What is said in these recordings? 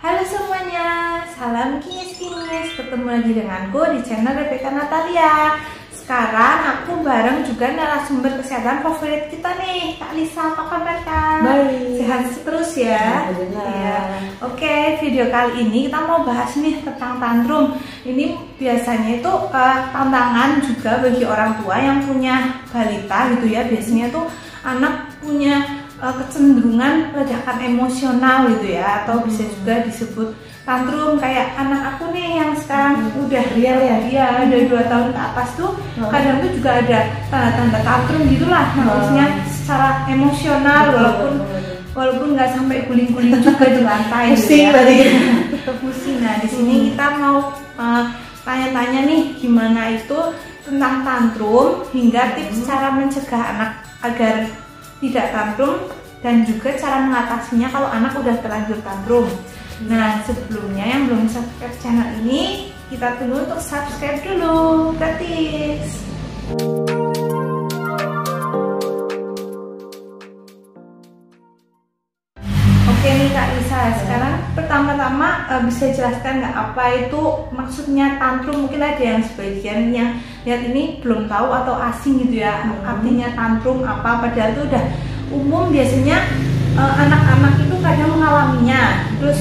Halo semuanya, salam kinyis-kinyis. Bertemu lagi denganku di channel Rebecca Natalia. Sekarang aku bareng juga narasumber kesehatan favorit kita nih, Kak Lisa. Apa kabar Kak? Baik. Sehat terus ya? Iya. Oke, video kali ini kita mau bahas nih tentang tantrum. Ini biasanya itu tantangan juga bagi orang tua yang punya balita gitu ya. Biasanya tuh anak punya kecenderungan ledakan emosional gitu ya, atau bisa juga disebut tantrum. Kayak anak aku nih yang sekarang udah real ya, udah 2 tahun ke atas tuh kadang tuh juga ada tanda-tanda tantrum gitulah. Maksudnya secara emosional, walaupun nggak sampai guling-guling juga di lantai pusing gitu ya. Pusing. Nah di sini kita mau tanya-tanya nih gimana itu tentang tantrum, hingga tips cara mencegah anak agar tidak tantrum, dan juga cara mengatasinya kalau anak udah terlanjur tantrum. Nah sebelumnya yang belum subscribe channel ini, kita tunggu untuk subscribe dulu, gratis. Oke nih Kak Lisa, sekarang pertama-tama bisa jelaskan nggak apa itu maksudnya tantrum? Mungkin ada yang sebagian yang lihat ini belum tahu atau asing gitu ya, artinya tantrum apa, padahal itu udah umum. Biasanya anak-anak itu kadang mengalaminya. Terus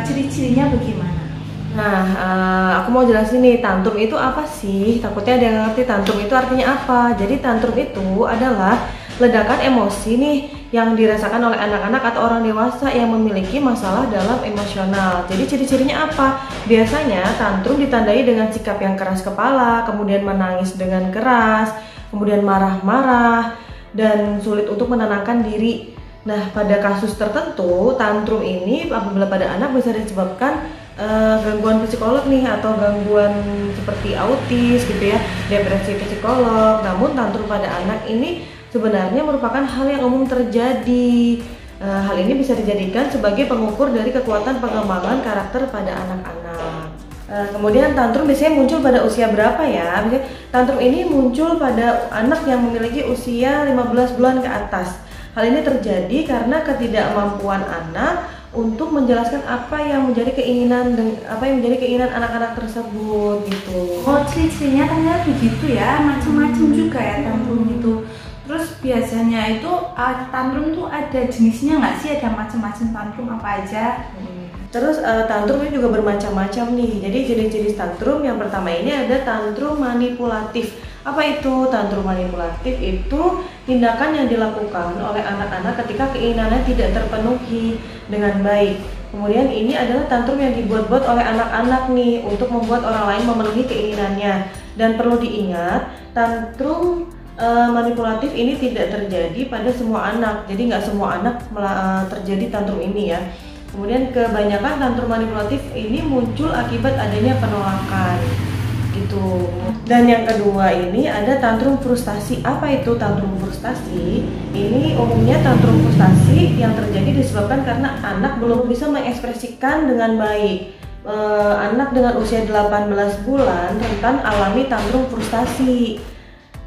ciri-cirinya bagaimana? Nah, aku mau jelasin nih, tantrum itu apa sih? Takutnya ada yang ngerti tantrum itu artinya apa. Jadi tantrum itu adalah ledakan emosi nih yang dirasakan oleh anak-anak atau orang dewasa yang memiliki masalah dalam emosional. Jadi ciri-cirinya apa? Biasanya tantrum ditandai dengan sikap yang keras kepala, kemudian menangis dengan keras, kemudian marah-marah, dan sulit untuk menenangkan diri. Nah, pada kasus tertentu, tantrum ini apabila pada anak bisa disebabkan gangguan psikolog nih, atau gangguan seperti autis gitu ya, depresi psikolog. Namun tantrum pada anak ini sebenarnya merupakan hal yang umum terjadi. Hal ini bisa dijadikan sebagai pengukur dari kekuatan pengembangan karakter pada anak-anak. Kemudian tantrum biasanya muncul pada usia berapa ya? Misalnya, tantrum ini muncul pada anak yang memiliki usia 15 bulan ke atas. Hal ini terjadi karena ketidakmampuan anak untuk menjelaskan apa yang menjadi keinginan anak-anak tersebut gitu. Oh, ciri-cirinya ternyata begitu ya, macam-macam juga ya tantrum itu. Terus biasanya itu tantrum tuh ada jenisnya nggak sih? Ada macam-macam tantrum apa aja? Terus tantrum ini juga bermacam-macam nih. Jadi jenis-jenis tantrum yang pertama ini ada tantrum manipulatif. Apa itu tantrum manipulatif? Itu tindakan yang dilakukan oleh anak-anak ketika keinginannya tidak terpenuhi dengan baik. Kemudian ini adalah tantrum yang dibuat-buat oleh anak-anak nih untuk membuat orang lain memenuhi keinginannya. Dan perlu diingat, tantrum manipulatif ini tidak terjadi pada semua anak. Jadi nggak semua anak terjadi tantrum ini ya. Kemudian kebanyakan tantrum manipulatif ini muncul akibat adanya penolakan gitu. Dan yang kedua ini ada tantrum frustasi. Apa itu tantrum frustasi? Ini umumnya tantrum frustasi yang terjadi disebabkan karena anak belum bisa mengekspresikan dengan baik. Anak dengan usia 18 bulan rentan alami tantrum frustasi.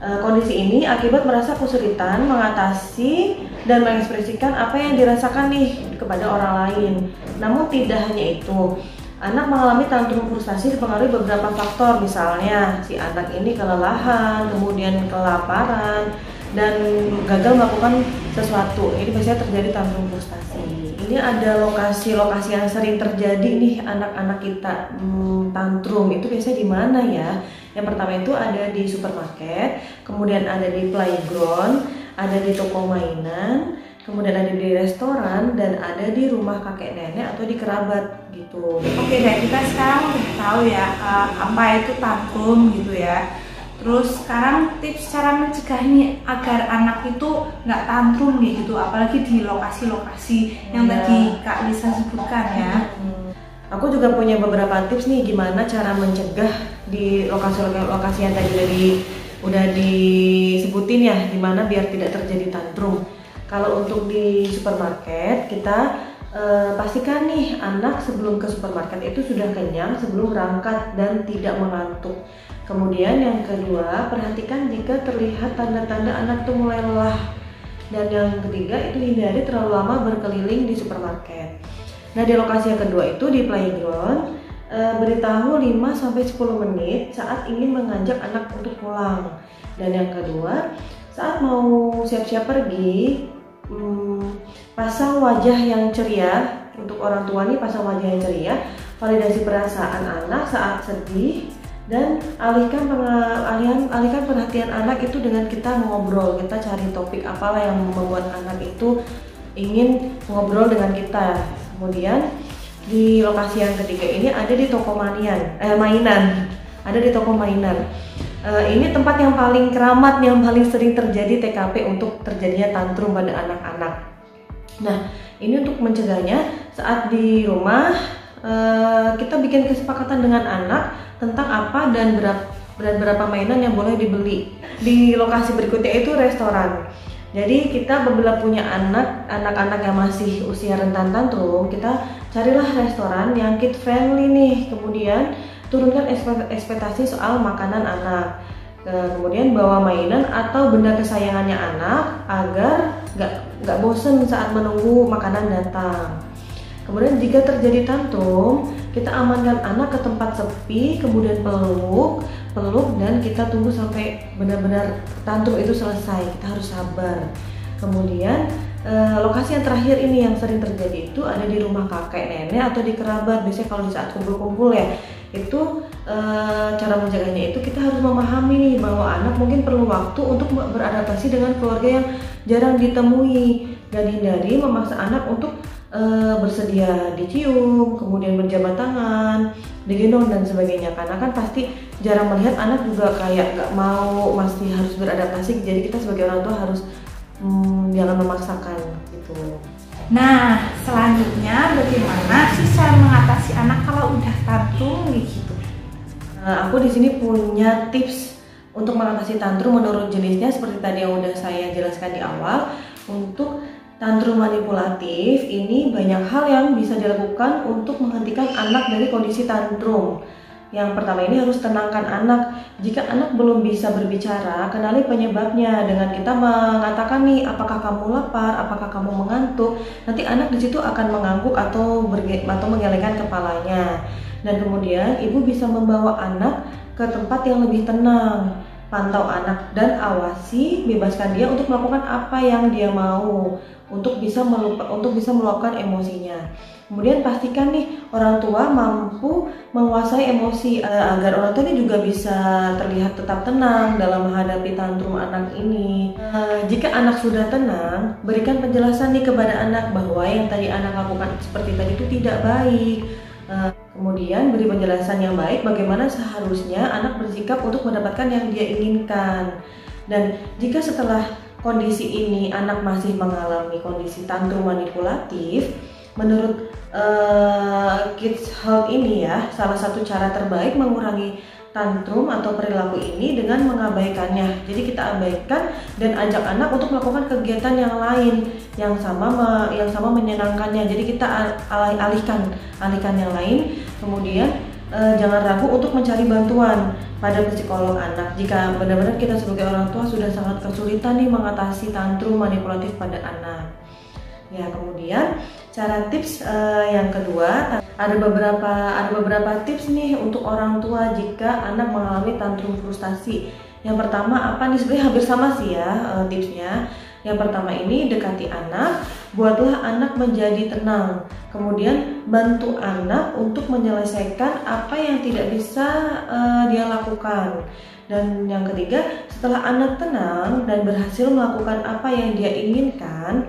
Kondisi ini akibat merasa kesulitan mengatasi dan mengekspresikan apa yang dirasakan nih kepada orang lain. Namun tidak hanya itu, anak mengalami tantrum frustasi dipengaruhi beberapa faktor. Misalnya si anak ini kelelahan, kemudian kelaparan, dan gagal melakukan sesuatu. Ini biasanya terjadi tantrum frustasi. Ini ada lokasi-lokasi yang sering terjadi nih anak-anak kita tantrum. Itu biasanya di mana ya? Yang pertama itu ada di supermarket, kemudian ada di playground, ada di toko mainan, kemudian ada di restoran, dan ada di rumah kakek nenek atau di kerabat gitu. Oke deh, kita sekarang udah tahu ya apa itu tantrum gitu ya. Terus sekarang tips cara mencegahnya agar anak itu nggak tantrum nih gitu, apalagi di lokasi-lokasi yang tadi Kak Lisa sebutkan ya. Aku juga punya beberapa tips nih gimana cara mencegah di lokasi-lokasi yang tadi udah disebutin ya, gimana biar tidak terjadi tantrum. Kalau untuk di supermarket, kita pastikan nih anak sebelum ke supermarket itu sudah kenyang sebelum berangkat dan tidak mengantuk. Kemudian yang kedua, perhatikan jika terlihat tanda-tanda anak tuh mulai lelah. Dan yang ketiga itu hindari terlalu lama berkeliling di supermarket. Nah, di lokasi yang kedua itu di playground, beritahu 5-10 menit saat ingin mengajak anak untuk pulang. Dan yang kedua, saat mau siap-siap pergi, pasang wajah yang ceria. Untuk orang tua nih, pasang wajah yang ceria, validasi perasaan anak saat sedih, dan alihkan perhatian anak itu dengan kita mengobrol. Kita cari topik apalah yang membuat anak itu ingin ngobrol dengan kita. Kemudian di lokasi yang ketiga ini ada di toko mainan. Ada di toko mainan. Ini tempat yang paling keramat, yang paling sering terjadi TKP untuk terjadinya tantrum pada anak-anak. Nah, ini untuk mencegahnya, saat di rumah kita bikin kesepakatan dengan anak tentang apa dan berapa mainan yang boleh dibeli. Di lokasi berikutnya itu restoran. Jadi kita apabila punya anak-anak yang masih usia rentan tantrum, kita carilah restoran yang kid friendly nih. Kemudian turunkan ekspektasi soal makanan anak. Kemudian bawa mainan atau benda kesayangannya anak agar nggak bosen saat menunggu makanan datang. Kemudian jika terjadi tantrum, kita amankan anak ke tempat sepi, kemudian peluk, dan kita tunggu sampai benar-benar tantrum itu selesai. Kita harus sabar. Kemudian lokasi yang terakhir ini yang sering terjadi itu ada di rumah kakek nenek atau di kerabat. Biasanya kalau di saat kumpul-kumpul ya, itu cara menjaganya itu kita harus memahami nih bahwa anak mungkin perlu waktu untuk beradaptasi dengan keluarga yang jarang ditemui, dan hindari memaksa anak untuk bersedia dicium, kemudian berjabat tangan, digendong dan sebagainya. Karena kan pasti jarang melihat, anak juga kayak gak mau, masih harus beradaptasi. Jadi kita sebagai orang tua harus jangan memaksakan gitu. Nah, selanjutnya bagaimana sih cara mengatasi anak kalau udah tantrum gitu? Aku di sini punya tips untuk mengatasi tantrum menurut jenisnya, seperti tadi yang udah saya jelaskan di awal. Untuk tantrum manipulatif ini banyak hal yang bisa dilakukan untuk menghentikan anak dari kondisi tantrum. Yang pertama ini harus tenangkan anak. Jika anak belum bisa berbicara, kenali penyebabnya dengan kita mengatakan nih, apakah kamu lapar, apakah kamu mengantuk. Nanti anak di situ akan mengangguk atau menggelengkan kepalanya. Dan kemudian ibu bisa membawa anak ke tempat yang lebih tenang. Pantau anak dan awasi, bebaskan dia untuk melakukan apa yang dia mau, untuk bisa meluapkan emosinya. Kemudian pastikan nih orang tua mampu menguasai emosi agar orang tua ini juga bisa terlihat tetap tenang dalam menghadapi tantrum anak ini. Jika anak sudah tenang, berikan penjelasan nih kepada anak bahwa yang tadi anak lakukan seperti tadi itu tidak baik. Kemudian beri penjelasan yang baik bagaimana seharusnya anak bersikap untuk mendapatkan yang dia inginkan. Dan jika setelah kondisi ini anak masih mengalami kondisi tantrum manipulatif, menurut Kids Health ini ya, salah satu cara terbaik mengurangi tantrum atau perilaku ini dengan mengabaikannya. Jadi kita abaikan dan ajak anak untuk melakukan kegiatan yang lain yang sama menyenangkannya. Jadi kita alihkan yang lain. Kemudian jangan ragu untuk mencari bantuan pada psikolog anak jika benar-benar kita sebagai orang tua sudah sangat kesulitan nih mengatasi tantrum manipulatif pada anak. Ya, kemudian cara tips yang kedua, ada beberapa tips nih untuk orang tua jika anak mengalami tantrum frustasi. Yang pertama apa nih, sebenarnya hampir sama sih ya tipsnya. Yang pertama ini dekati anak, buatlah anak menjadi tenang. Kemudian bantu anak untuk menyelesaikan apa yang tidak bisa dia lakukan. Dan yang ketiga, setelah anak tenang dan berhasil melakukan apa yang dia inginkan,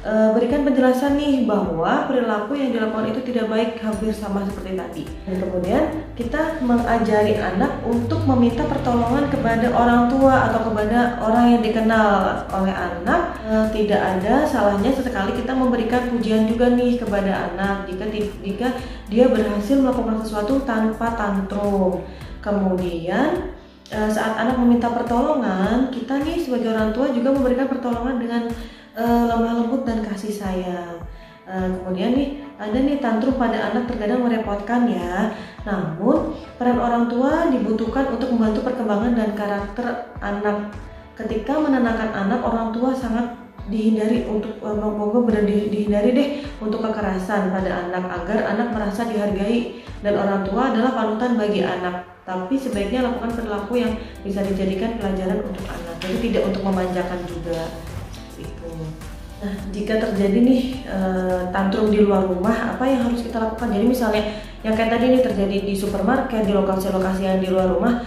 berikan penjelasan nih bahwa perilaku yang dilakukan itu tidak baik, hampir sama seperti tadi. Dan kemudian kita mengajari anak untuk meminta pertolongan kepada orang tua atau kepada orang yang dikenal oleh anak. Tidak ada salahnya sesekali kita memberikan pujian juga nih kepada anak jika dia berhasil melakukan sesuatu tanpa tantrum. Kemudian saat anak meminta pertolongan, kita nih sebagai orang tua juga memberikan pertolongan dengan lemah lembut dan kasih sayang. Kemudian nih ada nih tantrum pada anak terkadang merepotkan ya. Namun peran orang tua dibutuhkan untuk membantu perkembangan dan karakter anak. Ketika menenangkan anak, orang tua sangat dihindari untuk moga benar dihindari deh untuk kekerasan pada anak agar anak merasa dihargai dan orang tua adalah panutan bagi anak. Tapi sebaiknya lakukan perilaku yang bisa dijadikan pelajaran untuk anak. Jadi tidak untuk memanjakan juga. Itu. Nah, jika terjadi nih tantrum di luar rumah, apa yang harus kita lakukan? Jadi misalnya yang kayak tadi nih terjadi di supermarket, di lokasi-lokasi yang di luar rumah,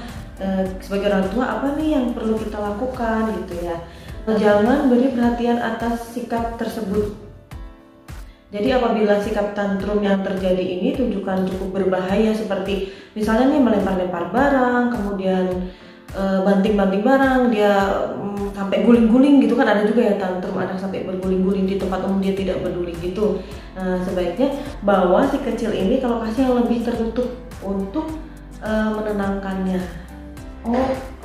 sebagai orang tua apa nih yang perlu kita lakukan gitu ya? Jangan beri perhatian atas sikap tersebut. Jadi apabila sikap tantrum yang terjadi ini tunjukkan cukup berbahaya, seperti misalnya nih melempar-lempar barang, kemudian banting-banting barang, dia sampai guling-guling gitu kan, ada juga ya tantrum anak sampai berguling-guling di tempat umum dia tidak peduli gitu. Sebaiknya bawa si kecil ini ke lokasi yang lebih tertutup untuk menenangkannya.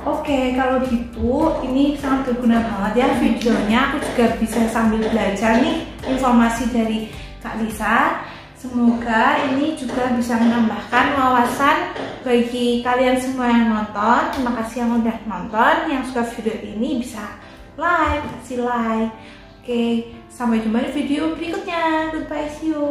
Oke, kalau gitu ini sangat berguna banget ya videonya. Aku juga bisa sambil belajar nih informasi dari Kak Lisa. Semoga ini juga bisa menambahkan wawasan bagi kalian semua yang nonton. Terima kasih yang udah nonton. Yang suka video ini bisa kasih like. Oke, sampai jumpa di video berikutnya. Goodbye, see you.